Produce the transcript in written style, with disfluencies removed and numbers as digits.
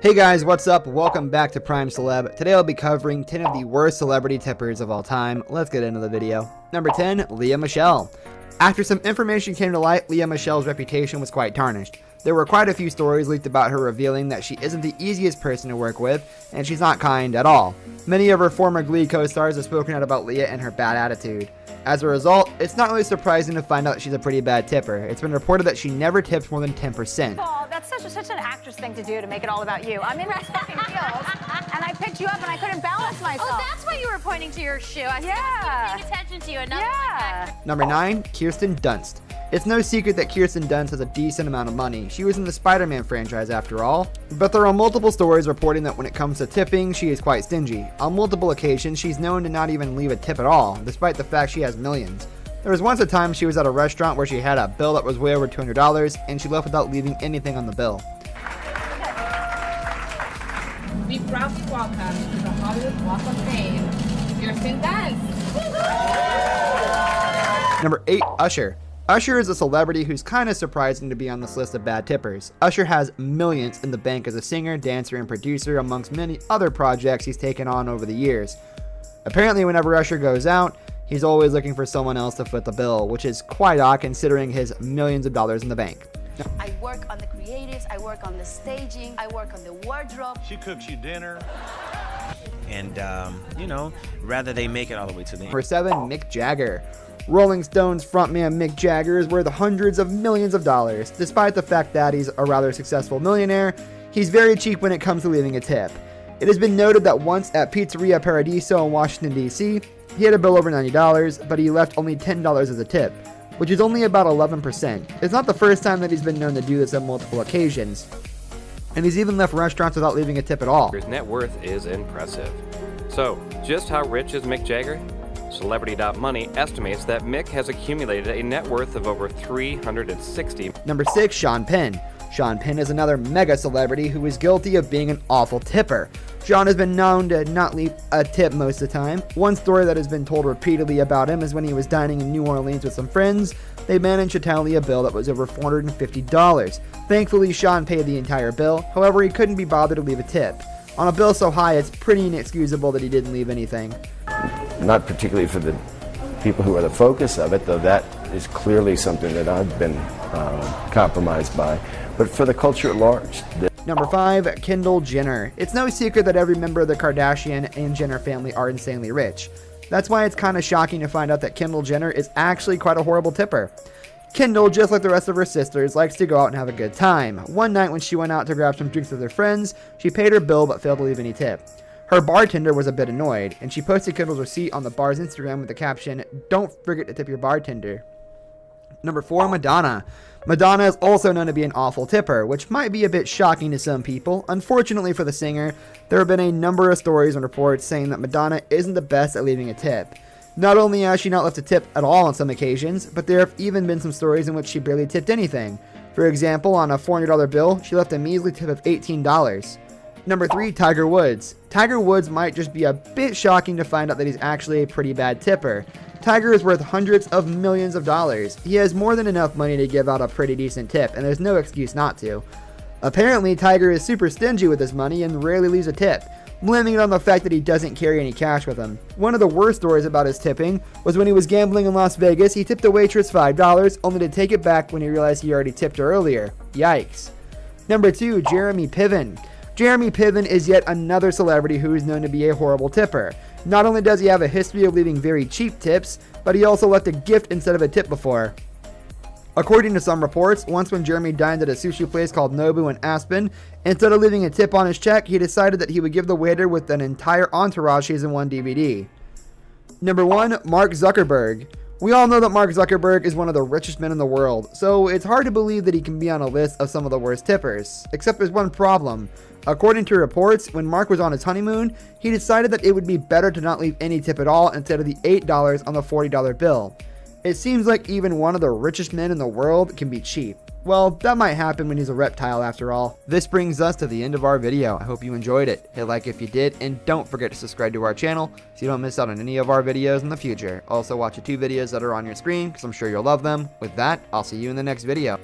Hey guys, what's up? Welcome back to Prime Celeb. Today I'll be covering 10 of the worst celebrity tippers of all time. Let's get into the video. Number 10, Lea Michele. After some information came to light, Lea Michele's reputation was quite tarnished. There were quite a few stories leaked about her revealing that she isn't the easiest person to work with, and she's not kind at all. Many of her former Glee co-stars have spoken out about Lea and her bad attitude. As a result, it's not really surprising to find out that she's a pretty bad tipper. It's been reported that she never tips more than 10%. Oh, that's such an actress thing to do, to make it all about you. I'm in my fucking heels, and I picked you up and I couldn't balance myself. Oh, that's why you were pointing to your shoe. I was paying attention to you. Number 9, Kirsten Dunst. It's no secret that Kirsten Dunst has a decent amount of money. She was in the Spider-Man franchise after all. But there are multiple stories reporting that when it comes to tipping, she is quite stingy. On multiple occasions, she's known to not even leave a tip at all, despite the fact she has millions. There was once a time she was at a restaurant where she had a bill that was way over $200, and she left without leaving anything on the bill. We proudly welcome to the Hollywood Walk of Fame, Kirsten Dunst. Number 8, Usher. Usher is a celebrity who's kind of surprising to be on this list of bad tippers. Usher has millions in the bank as a singer, dancer, and producer amongst many other projects he's taken on over the years. Apparently, whenever Usher goes out, he's always looking for someone else to foot the bill, which is quite odd considering his millions of dollars in the bank. I work on the creatives, I work on the staging, I work on the wardrobe. She cooks you dinner. And, rather they make it all the way to the end. Number 7, Mick Jagger. Rolling Stones frontman Mick Jagger is worth hundreds of millions of dollars. Despite the fact that he's a rather successful millionaire, he's very cheap when it comes to leaving a tip. It has been noted that once at Pizzeria Paradiso in Washington, D.C., he had a bill over $90, but he left only $10 as a tip, which is only about 11%. It's not the first time that he's been known to do this on multiple occasions, and he's even left restaurants without leaving a tip at all. His net worth is impressive. So, just how rich is Mick Jagger? Celebrity.money estimates that Mick has accumulated a net worth of over $360. Number 6, Sean Penn. Sean Penn is another mega celebrity who is guilty of being an awful tipper. Sean has been known to not leave a tip most of the time. One story that has been told repeatedly about him is when he was dining in New Orleans with some friends, they managed to tally a bill that was over $450. Thankfully, Sean paid the entire bill. However, he couldn't be bothered to leave a tip. On a bill so high, it's pretty inexcusable that he didn't leave anything. Not particularly for the people who are the focus of it, though that is clearly something that I've been compromised by, but for the culture at large. Number 5, Kendall Jenner. It's no secret that every member of the Kardashian and Jenner family are insanely rich. That's why it's kind of shocking to find out that Kendall Jenner is actually quite a horrible tipper. Kendall, just like the rest of her sisters, likes to go out and have a good time. One night when she went out to grab some drinks with her friends, she paid her bill but failed to leave any tip. Her bartender was a bit annoyed, and she posted Kendall's receipt on the bar's Instagram with the caption, "Don't forget to tip your bartender." Number 4, Madonna. Madonna is also known to be an awful tipper, which might be a bit shocking to some people. Unfortunately for the singer, there have been a number of stories and reports saying that Madonna isn't the best at leaving a tip. Not only has she not left a tip at all on some occasions, but there have even been some stories in which she barely tipped anything. For example, on a $400 bill, she left a measly tip of $18. Number 3, Tiger Woods. Tiger Woods might just be a bit shocking to find out that he's actually a pretty bad tipper. Tiger is worth hundreds of millions of dollars. He has more than enough money to give out a pretty decent tip, and there's no excuse not to. Apparently, Tiger is super stingy with his money and rarely leaves a tip, blaming it on the fact that he doesn't carry any cash with him. One of the worst stories about his tipping was when he was gambling in Las Vegas. He tipped a waitress $5, only to take it back when he realized he already tipped her earlier. Yikes. Number 2, Jeremy Piven. Jeremy Piven is yet another celebrity who is known to be a horrible tipper. Not only does he have a history of leaving very cheap tips, but he also left a gift instead of a tip before. According to some reports, once when Jeremy dined at a sushi place called Nobu in Aspen, instead of leaving a tip on his check, he decided that he would give the waiter with an entire entourage season 1 DVD. Number 1, Mark Zuckerberg. We all know that Mark Zuckerberg is one of the richest men in the world, so it's hard to believe that he can be on a list of some of the worst tippers. Except there's one problem. According to reports, when Mark was on his honeymoon, he decided that it would be better to not leave any tip at all instead of the $8 on the $40 bill. It seems like even one of the richest men in the world can be cheap. Well, that might happen when he's a reptile after all. This brings us to the end of our video. I hope you enjoyed it. Hit like if you did, and don't forget to subscribe to our channel so you don't miss out on any of our videos in the future. Also watch the 2 videos that are on your screen because I'm sure you'll love them. With that, I'll see you in the next video.